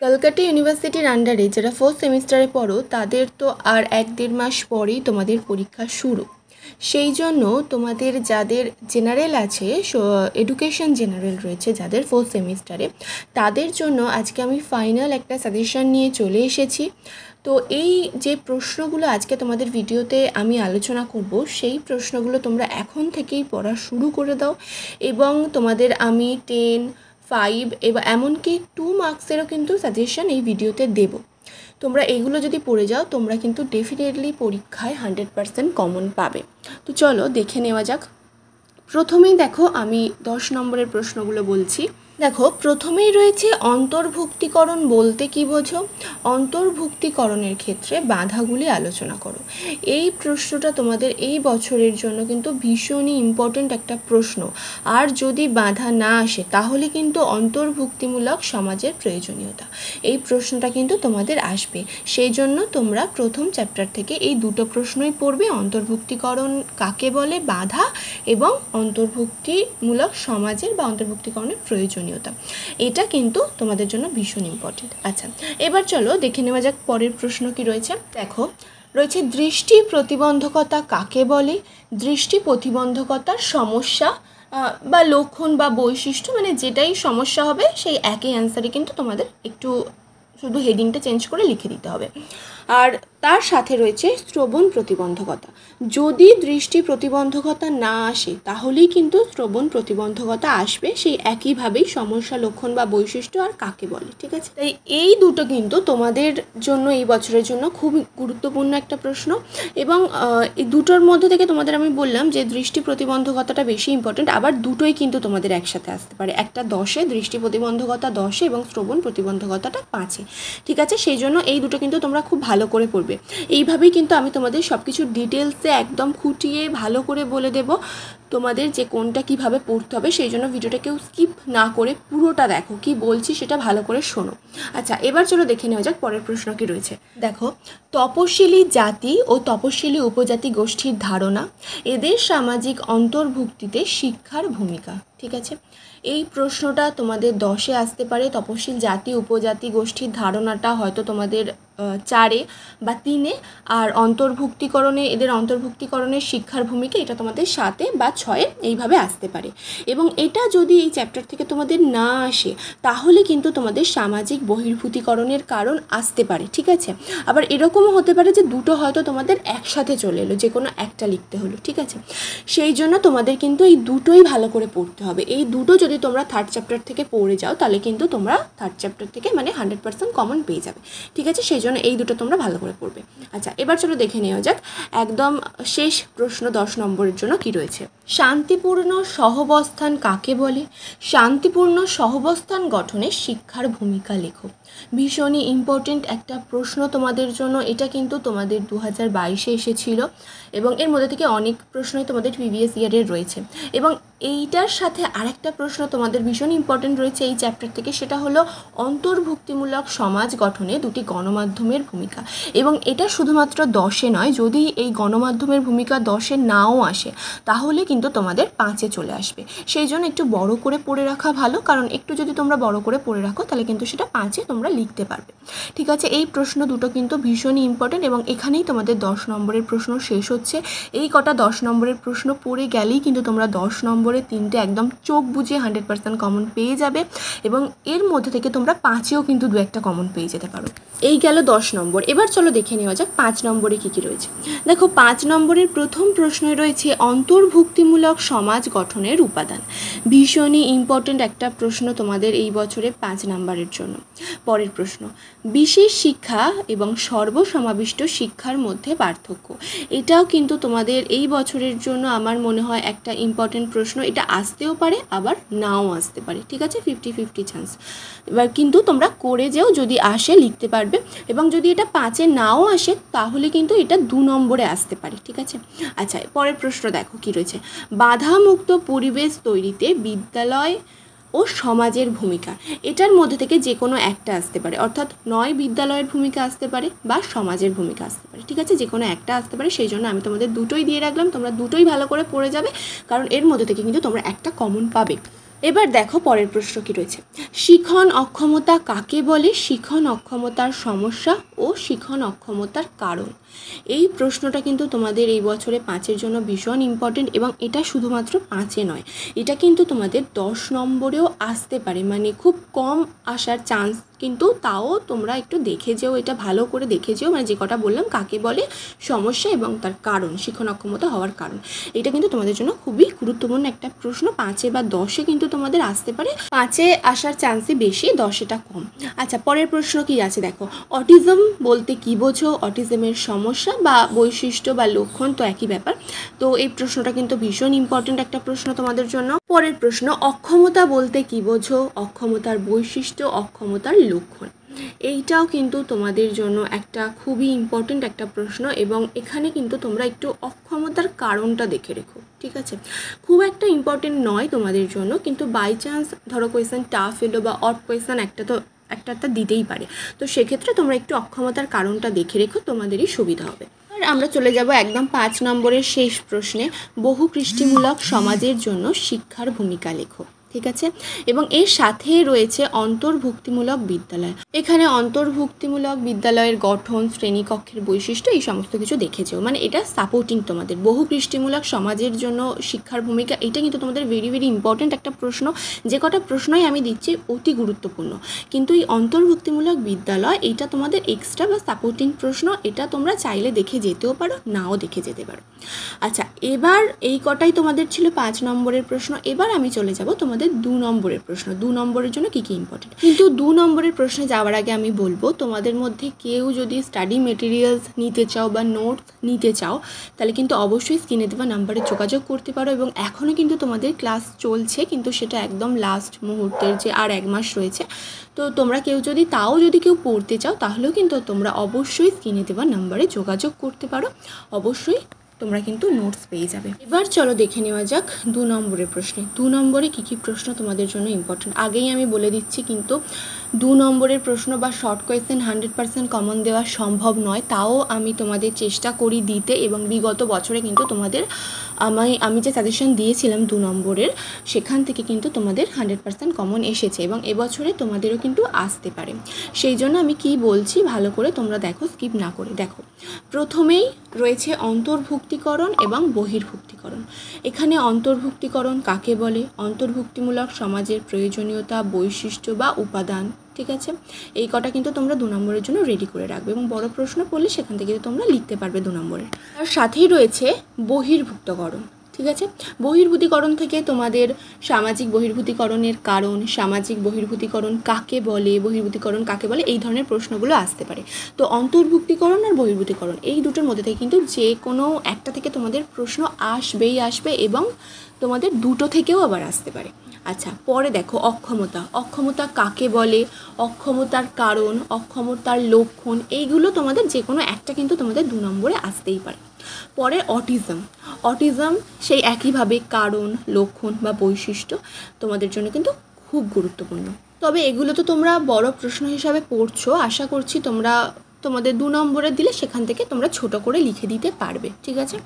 কলকাতা ইউনিভার্সিটির আন্ডারে যারা ফোর্থ সেমিস্টারে পড়ো তাদের তো আর 1-1.5 মাস পরেই তোমাদের পরীক্ষা শুরু। সেই জন্য তোমাদের যাদের জেনারেল আছে, এডুকেশন জেনারেল রয়েছে যাদের ফোর্থ সেমিস্টারে, তাদের জন্য আজকে আমি ফাইনাল একটা সাজেশন নিয়ে চলে এসেছি। তো এই যে প্রশ্নগুলো আজকে তোমাদের ভিডিওতে আমি আলোচনা করব, সেই প্রশ্নগুলো তোমরা এখন থেকেই পড়া শুরু করে দাও এবং তোমাদের আমি 10, 5 এবং এমনকি 2 মার্কসেরও কিন্তু সাজেশন এই ভিডিওতে দেব। তোমরা এইগুলো যদি পড়ে যাও তোমরা কিন্তু ডেফিনেটলি পরীক্ষায় 100% কমন পাবে। তো চলো দেখে নেওয়া যাক। প্রথমেই দেখো আমি 10 নম্বরের প্রশ্নগুলো বলছি। দেখো প্রথমেই রয়েছে অন্তর্ভুক্তিকরণ বলতে কী বোঝো? অন্তর্ভুক্তিকরণের ক্ষেত্রে বাধাগুলি আলোচনা করো। এই প্রশ্নটা তোমাদের এই বছরের জন্য কিন্তু ভীষণই ইম্পর্ট্যান্ট একটা প্রশ্ন। আর যদি বাধা না আসে তাহলে কিন্তু অন্তর্ভুক্তিমূলক সমাজের প্রয়োজনীয়তা, এই প্রশ্নটা কিন্তু তোমাদের আসবে। সেই জন্য তোমরা প্রথম চ্যাপ্টার থেকে এই দুটো প্রশ্নই পড়বে, অন্তর্ভুক্তিকরণ কাকে বলে, বাধা, এবং অন্তর্ভুক্তিমূলক সমাজের বা অন্তর্ভুক্তিকরণের প্রয়োজনীয়তা। এটা কিন্তু তোমাদের জন্য ভীষণ ইম্পর্টেন্ট। আচ্ছা, এবার চলো দেখে নেওয়া যাক পরের প্রশ্ন কি রয়েছে। দেখো রয়েছে দৃষ্টি প্রতিবন্ধকতা কাকে বলে? দৃষ্টি প্রতিবন্ধকতার সমস্যা বা লক্ষণ বা বৈশিষ্ট্য, মানে যেটাই সমস্যা হবে সেই একই অ্যান্সারই কিন্তু তোমাদের একটু শুধু হেডিংটা চেঞ্জ করে লিখে দিতে হবে। আর তার সাথে রয়েছে শ্রবণ প্রতিবন্ধকতা। যদি দৃষ্টি প্রতিবন্ধকতা না আসে তাহলেই কিন্তু শ্রবণ প্রতিবন্ধকতা আসবে, সেই একইভাবেই সমস্যা, লক্ষণ বা বৈশিষ্ট্য আর কাকে বলে। ঠিক আছে, তাই এই দুটো কিন্তু তোমাদের জন্য এই বছরের জন্য খুব গুরুত্বপূর্ণ একটা প্রশ্ন। এবং এই দুটোর মধ্যে থেকে তোমাদের আমি বললাম যে দৃষ্টি প্রতিবন্ধকতাটা বেশি ইম্পর্টেন্ট, আবার দুটোই কিন্তু তোমাদের একসাথে আসতে পারে। একটা 10-এ, দৃষ্টি প্রতিবন্ধকতা 10-এ এবং শ্রবণ প্রতিবন্ধকতাটা 5-এ। ঠিক আছে, সেই জন্য এই দুটো কিন্তু তোমরা খুব ভালো করে পড়বে। এইভাবেই কিন্তু আমি তোমাদের সব কিছু ডিটেলসে একদম খুঁটিয়ে ভালো করে বলে দেব তোমাদের যে কোনটা কিভাবে পড়তে হবে। সেই জন্য ভিডিওটা কেউ স্কিপ না করে পুরোটা দেখো, কি বলছি সেটা ভালো করে শোনো। আচ্ছা, এবার চলো দেখে নেওয়া যাক পরের প্রশ্ন কি রয়েছে। দেখো তপশিলি জাতি ও তপশিলি উপজাতি গোষ্ঠীর ধারণা, এদের সামাজিক অন্তর্ভুক্তিতে শিক্ষার ভূমিকা। ঠিক আছে, এই প্রশ্নটা তোমাদের 10-এ আসতে পারে। তপশিল জাতি উপজাতি গোষ্ঠীর ধারণাটা হয়তো তোমাদের 4-এ বা 3-এ, আর অন্তর্ভুক্তিকরণে, এদের অন্তর্ভুক্তিকরণের শিক্ষার ভূমিকা, এটা তোমাদের 7-এ বা 6-এ এইভাবে আসতে পারে। এবং এটা যদি এই চ্যাপ্টার থেকে তোমাদের না আসে তাহলে কিন্তু তোমাদের সামাজিক বহির্ভূতিকরণের কারণ আসতে পারে। ঠিক আছে, আবার এরকমও হতে পারে যে দুটো হয়তো তোমাদের একসাথে চলে এলো, যে কোনো একটা লিখতে হলো। ঠিক আছে, সেই জন্য তোমাদের কিন্তু এই দুটোই ভালো করে পড়তে হবে। এই দুটো যদি তোমরা 3rd চ্যাপ্টার থেকে পড়ে যাও তাহলে কিন্তু তোমরা 3rd চ্যাপ্টার থেকে মানে 100% কমন পেয়ে যাবে। ঠিক আছে, সেই জন্য এই দুটো তোমরা ভালো করে পড়বে। আচ্ছা, এবার চলো দেখে নেওয়া যাক একদম শেষ প্রশ্ন 10 নম্বরের জন্য কি রয়েছে। শান্তিপূর্ণ সহাবস্থান কাকে বলে? শান্তিপূর্ণ সহাবস্থান গঠনে শিক্ষার ভূমিকা লেখো। ভীষণই ইম্পর্টেন্ট একটা প্রশ্ন তোমাদের জন্য। এটা কিন্তু তোমাদের 2022-এ এসেছিল এবং এর মধ্যে থেকে অনেক প্রশ্নই তোমাদের প্রিভিয়াস ইয়ারের রয়েছে। এবং এইটার সাথে আরেকটা প্রশ্ন তোমাদের ভীষণ ইম্পর্টেন্ট রয়েছে এই চ্যাপ্টার থেকে, সেটা হলো অন্তর্ভুক্তিমূলক সমাজ গঠনে দুটি গণমাধ্যমের ভূমিকা। এবং এটা শুধুমাত্র 10-এ নয়, যদি এই গণমাধ্যমের ভূমিকা 10-এ নাও আসে তাহলে কিন্তু তোমাদের 5-এ চলে আসবে। সেই জন্য একটু বড় করে পড়ে রাখা ভালো, কারণ একটু যদি তোমরা বড় করে পড়ে রাখো তাহলে কিন্তু সেটা 5-এ তোমরা লিখতে পারবে। ঠিক আছে, এই প্রশ্ন দুটো কিন্তু ভীষণই ইম্পর্টেন্ট এবং এখানেই তোমাদের 10 নম্বরের প্রশ্ন শেষ হচ্ছে। এই কটা 10 নম্বরের প্রশ্ন পড়ে গেলেই কিন্তু তোমরা 10 নম্বরে 3টে একদম চোখ বুঝিয়ে 100% কমন পেয়ে যাবে এবং এর মধ্যে থেকে তোমরা 5-এও কিন্তু 2-একটা কমন পেয়ে যেতে পারো। এই গেল 10 নম্বর। এবার চলো দেখে নেওয়া যাক 5 নম্বরে কী কী রয়েছে। দেখো 5 নম্বরের প্রথম প্রশ্নে রয়েছে অন্তর্ভুক্তিমূলক সমাজ গঠনের উপাদান। ভীষণই ইম্পর্টেন্ট একটা প্রশ্ন তোমাদের এই বছরে 5 নম্বরের জন্য। পরের প্রশ্ন, বিশেষ শিক্ষা এবং সর্বসমাবিষ্ট শিক্ষার মধ্যে পার্থক্য। এটাও কিন্তু তোমাদের এই বছরের জন্য আমার মনে হয় একটা ইম্পর্টেন্ট প্রশ্ন। এটা আসতেও পারে আবার নাও আসতে পারে। ঠিক আছে, 50-50 চান্স। এবার কিন্তু তোমরা করে যেও, যদি আসে লিখতে পারবে এবং যদি এটা 5-এ নাও আসে তাহলে কিন্তু এটা 2 নম্বরে আসতে পারে। ঠিক আছে, আচ্ছা পরের প্রশ্ন দেখো কি রয়েছে। বাধামুক্ত পরিবেশ তৈরিতে বিদ্যালয় ও সমাজের ভূমিকা। এটার মধ্যে থেকে যে কোনো একটা আসতে পারে, অর্থাৎ নয় বিদ্যালয়ের ভূমিকা আসতে পারে বা সমাজের ভূমিকা আসতে পারে। ঠিক আছে, যে কোনো একটা আসতে পারে, সেই জন্য আমি তোমাদের দুটোই দিয়ে রাখলাম। তোমরা দুটোই ভালো করে পড়ে যাবে, কারণ এর মধ্যে থেকে কিন্তু তোমরা একটা কমন পাবে। এবার দেখো পরের প্রশ্ন কি রয়েছে। শিখন অক্ষমতা কাকে বলে, শিখন অক্ষমতার সমস্যা ও শিখন অক্ষমতার কারণ। এই প্রশ্নটা কিন্তু তোমাদের এই বছরে 5-এর জন্য ভীষণ ইম্পর্টেন্ট, এবং এটা শুধুমাত্র 5-এ নয়, এটা কিন্তু তোমাদের 10 নম্বরেও আসতে পারে, মানে খুব কম আসার চান্স, কিন্তু তাও তোমরা একটু দেখে যেও, এটা ভালো করে দেখে যেও, মানে যে কটা বললাম কাকে বলে, সমস্যা এবং তার কারণ, শিখন অক্ষমতা হওয়ার কারণ। এটা কিন্তু তোমাদের জন্য খুবই গুরুত্বপূর্ণ একটা প্রশ্ন। 5-এ বা 10-এ কিন্তু তোমাদের আসতে পারে, 5-এ আসার চান্সই বেশি, 10-এটা কম। আচ্ছা, পরের প্রশ্ন কি আছে দেখো। অটিজম বলতে কি বোঝো, অটিজমের সমস্যা বা বৈশিষ্ট্য বা লক্ষণ তো একই ব্যাপার। তো এই প্রশ্নটা কিন্তু ভীষণ ইম্পর্টেন্ট একটা প্রশ্ন তোমাদের জন্য। পরের প্রশ্ন, অক্ষমতা বলতে কি বোঝো, অক্ষমতার বৈশিষ্ট্য, অক্ষমতার লক্ষণ। এইটাও কিন্তু তোমাদের জন্য একটা খুবই ইম্পর্টেন্ট একটা প্রশ্ন, এবং এখানে কিন্তু তোমরা একটু অক্ষমতার কারণটা দেখে রেখো, ঠিক আছে। খুব একটা ইম্পর্টেন্ট নয় তোমাদের জন্য, কিন্তু বাই চান্স ধরো কোয়েশ্চেন টাফ এলো বা অড কোয়েশ্চেন একটা দিতেই পারে, তো সেক্ষেত্রে তোমরা একটু অক্ষমতার কারণটা দেখে রেখো, তোমাদেরই সুবিধা হবে। আর আমরা চলে যাব একদম 5 নম্বরের শেষ প্রশ্নে। বহুকৃষ্টিমূলক সমাজের জন্য শিক্ষার ভূমিকা লেখো, ঠিক আছে। এবং এর সাথে রয়েছে অন্তর্ভুক্তিমূলক বিদ্যালয়। এখানে অন্তর্ভুক্তিমূলক বিদ্যালয়ের গঠন, শ্রেণীকক্ষের বৈশিষ্ট্য, এই সমস্ত কিছু দেখেছেও, মানে এটা সাপোর্টিং তোমাদের। বহুকৃষ্টিমূলক সমাজের জন্য শিক্ষার ভূমিকা, এটা কিন্তু তোমাদের ভেরি ভেরি ইম্পর্টেন্ট একটা প্রশ্ন। যে কটা প্রশ্নই আমি দিচ্ছি অতি গুরুত্বপূর্ণ, কিন্তু এই অন্তর্ভুক্তিমূলক বিদ্যালয় এটা তোমাদের এক্সট্রা বা সাপোর্টিং প্রশ্ন, এটা তোমরা চাইলে দেখে যেতেও পারো, নাও দেখে যেতে পারো। আচ্ছা, এবার এই কটাই তোমাদের ছিল 5 নম্বরের প্রশ্ন। এবার আমি চলে যাব তোমাদের 2 নম্বরের প্রশ্ন। 2 নম্বরের জন্য কী কী ইম্পর্টেন্ট, কিন্তু 2 নম্বরের প্রশ্নে যাওয়ার আগে আমি বলবো, তোমাদের মধ্যে কেউ যদি স্টাডি মেটেরিয়ালস নিতে চাও বা নোটস নিতে চাও, তাহলে কিন্তু অবশ্যই স্ক্রিনে দেওয়া নাম্বারে যোগাযোগ করতে পারো। এবং এখনও কিন্তু তোমাদের ক্লাস চলছে, কিন্তু সেটা একদম লাস্ট মুহূর্তের, যে আর 1 মাস রয়েছে। তো তোমরা কেউ যদি কেউ পড়তে চাও, তাহলেও কিন্তু তোমরা অবশ্যই স্ক্রিনে দেওয়া নাম্বারে যোগাযোগ করতে পারো, অবশ্যই তোমরা কিন্তু নোটস পেয়ে যাবে। এবার চলো দেখে নেওয়া যাক 2 নম্বরের প্রশ্নে। 2 নম্বরে কী কী প্রশ্ন তোমাদের জন্য ইম্পর্টেন্ট আগেই আমি বলে দিচ্ছি, কিন্তু 2 নম্বরের প্রশ্ন বা শর্ট কোয়েশ্চেন 100% কমন দেওয়া সম্ভব নয়, তাও আমি তোমাদের চেষ্টা করি দিতে। এবং বিগত বছরে কিন্তু তোমাদের আমি যে সাজেশন দিয়েছিলাম 2 নম্বরের, সেখান থেকে কিন্তু তোমাদের 100% কমন এসেছে, এবং এবছরে তোমাদেরও কিন্তু আসতে পারে। সেই জন্য আমি কি বলছি ভালো করে তোমরা দেখো, স্কিপ না করে দেখো। প্রথমেই রয়েছে অন্তর্ভুক্তিকরণ এবং বহির্ভুক্তিকরণ। এখানে অন্তর্ভুক্তিকরণ কাকে বলে, অন্তর্ভুক্তিমূলক সমাজের প্রয়োজনীয়তা, বৈশিষ্ট্য বা উপাদান, ঠিক আছে। এই কটা কিন্তু তোমরা 2 নম্বরের জন্য রেডি করে রাখবে, এবং বড় প্রশ্ন পড়লে সেখান থেকে তোমরা লিখতে পারবে 2 নম্বরের। আর সাথেই রয়েছে বহির্ভুক্তকরণ, ঠিক আছে। বহির্ভূতিকরণ থেকে তোমাদের সামাজিক বহির্ভূতিকরণের কারণ, সামাজিক বহির্ভূতিকরণ কাকে বলে, বহির্ভূতিকরণ কাকে বলে, এই ধরনের প্রশ্নগুলো আসতে পারে। তো অন্তর্ভুক্তিকরণ আর বহির্ভূতিকরণ, এই দুটোর মধ্যে থেকে কিন্তু যে কোনো একটা থেকে তোমাদের প্রশ্ন আসবে, এবং তোমাদের দুটো থেকেও আবার আসতে পারে। আচ্ছা, পরে দেখো অক্ষমতা কাকে বলে, অক্ষমতার কারণ, অক্ষমতার লক্ষণ, এইগুলো তোমাদের যে কোনো একটা কিন্তু তোমাদের 2 নম্বরে আসতেই পারে। পরে অটিজম সেই একইভাবে কারণ, লক্ষণ বা বৈশিষ্ট্য তোমাদের জন্য কিন্তু খুব গুরুত্বপূর্ণ। তবে এগুলো তো তোমরা বড় প্রশ্ন হিসাবে পড়ছো, আশা করছি তোমাদের 2 নম্বরে দিলে সেখান থেকে তোমরা ছোট করে লিখে দিতে পারবে, ঠিক আছে।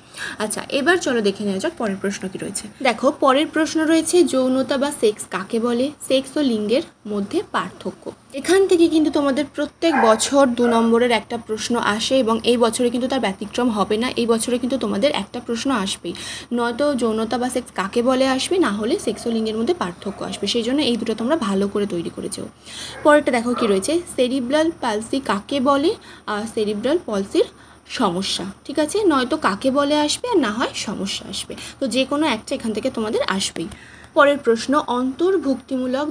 আচ্ছা, এবার চলো দেখে নেওয়া যাক পরের প্রশ্ন কি রয়েছে। দেখো, পরের প্রশ্ন রয়েছে যৌনতা বা সেক্স কাকে বলে, সেক্স ও লিঙ্গের মধ্যে পার্থক্য। এখান থেকে কিন্তু তোমাদের প্রত্যেক বছর 2 নম্বরের একটা প্রশ্ন আসে, এবং এই বছরে কিন্তু তার ব্যতিক্রম হবে না। এই বছরে কিন্তু তোমাদের একটা প্রশ্ন আসবেই, নয়তো যৌনতা বা সেক্স কাকে বলে আসবে, না হলে সেক্স ও লিঙ্গের মধ্যে পার্থক্য আসবে। সেই জন্য এই দুটো তোমরা ভালো করে তৈরি করেছো। পরেরটা দেখো কি রয়েছে, সেরিব্রাল পালসি কাকে বলে, আর সেরিব্রাল পলসির সমস্যা, ঠিক আছে। নয়তো কাকে বলে আসবে, আর না হয় সমস্যা আসবে, তো যে কোনো একটা এখান থেকে তোমাদের আসবেই। পরের প্রশ্ন অন্তর্ভুক্তিমূলক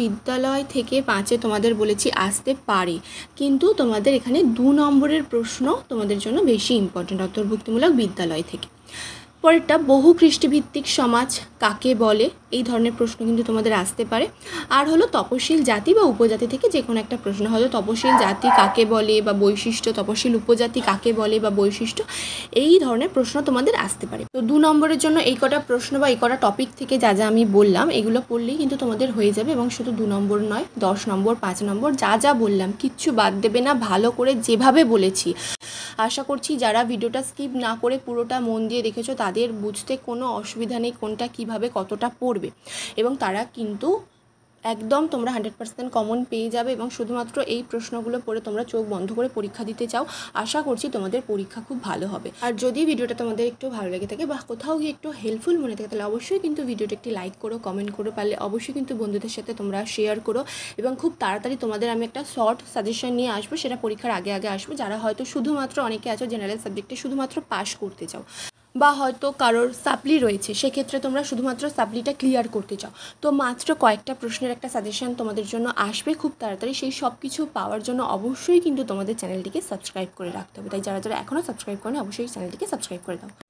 বিদ্যালয় থেকে 5-এ তোমাদের বলেছি আসতে পারে, কিন্তু তোমাদের এখানে 2 নম্বরের প্রশ্ন তোমাদের জন্য বেশি ইম্পর্টেন্ট, অন্তর্ভুক্তিমূলক বিদ্যালয় থেকে। পরেরটা বহুকৃষ্টিভিত্তিক সমাজ কাকে বলে, এই ধরনের প্রশ্ন কিন্তু তোমাদের আসতে পারে। আর হলো তপশিল জাতি বা উপজাতি থেকে যে কোনো একটা প্রশ্ন, হয়তো তপশিল জাতি কাকে বলে বা বৈশিষ্ট্য, তপশিল উপজাতি কাকে বলে বা বৈশিষ্ট্য, এই ধরনের প্রশ্ন তোমাদের আসতে পারে। তো 2 নম্বরের জন্য এই কটা প্রশ্ন বা এই কটা টপিক থেকে যা যা আমি বললাম, এগুলো পড়লেই কিন্তু তোমাদের হয়ে যাবে। এবং শুধু 2 নম্বর নয়, 10 নম্বর, 5 নম্বর, যা যা বললাম কিচ্ছু বাদ দেবে না, ভালো করে যেভাবে বলেছি আশা করছি যারা ভিডিওটা স্কিপ না করে পুরোটা মন দিয়ে দেখেছো তাদের বুঝতে কোনো অসুবিধা নেই কোনটা কিভাবে কতটা পড়বে, এবং তারা কিন্তু একদম তোমরা 100% কমন পেয়ে যাবে। এবং শুধুমাত্র এই প্রশ্নগুলো পড়ে তোমরা চোখ বন্ধ করে পরীক্ষা দিতে চাও, আশা করছি তোমাদের পরীক্ষা খুব ভালো হবে। আর যদি ভিডিওটা তোমাদের একটু ভালো লেগে থাকে বা কোথাও গিয়ে একটু হেল্পফুল মনে থাকে তাহলে অবশ্যই কিন্তু ভিডিওটা একটি লাইক করো, কমেন্ট করো, পারলে অবশ্যই কিন্তু বন্ধুদের সাথে তোমরা শেয়ার করো। এবং খুব তাড়াতাড়ি তোমাদের আমি একটা শর্ট সাজেশন নিয়ে আসবো, সেটা পরীক্ষার আগে আগে আসবো। যারা হয়তো শুধুমাত্র অনেকে আছো জেনারেল সাবজেক্টে শুধুমাত্র পাস করতে চাও, বা হয়তো কারোর সাপ্লি রয়েছে, সেক্ষেত্রে তোমরা শুধুমাত্র সাপ্লিটা ক্লিয়ার করতে চাও, তো মাত্র কয়েকটা প্রশ্নের একটা সাজেশন তোমাদের জন্য আসবে খুব তাড়াতাড়ি। সেই সব কিছু পাওয়ার জন্য অবশ্যই কিন্তু তোমাদের চ্যানেলটিকে সাবস্ক্রাইব করে রাখতে হবে। তাই যারা যারা এখনও সাবস্ক্রাইব করেনি অবশ্যই চ্যানেলটিকে সাবস্ক্রাইব করে দাও।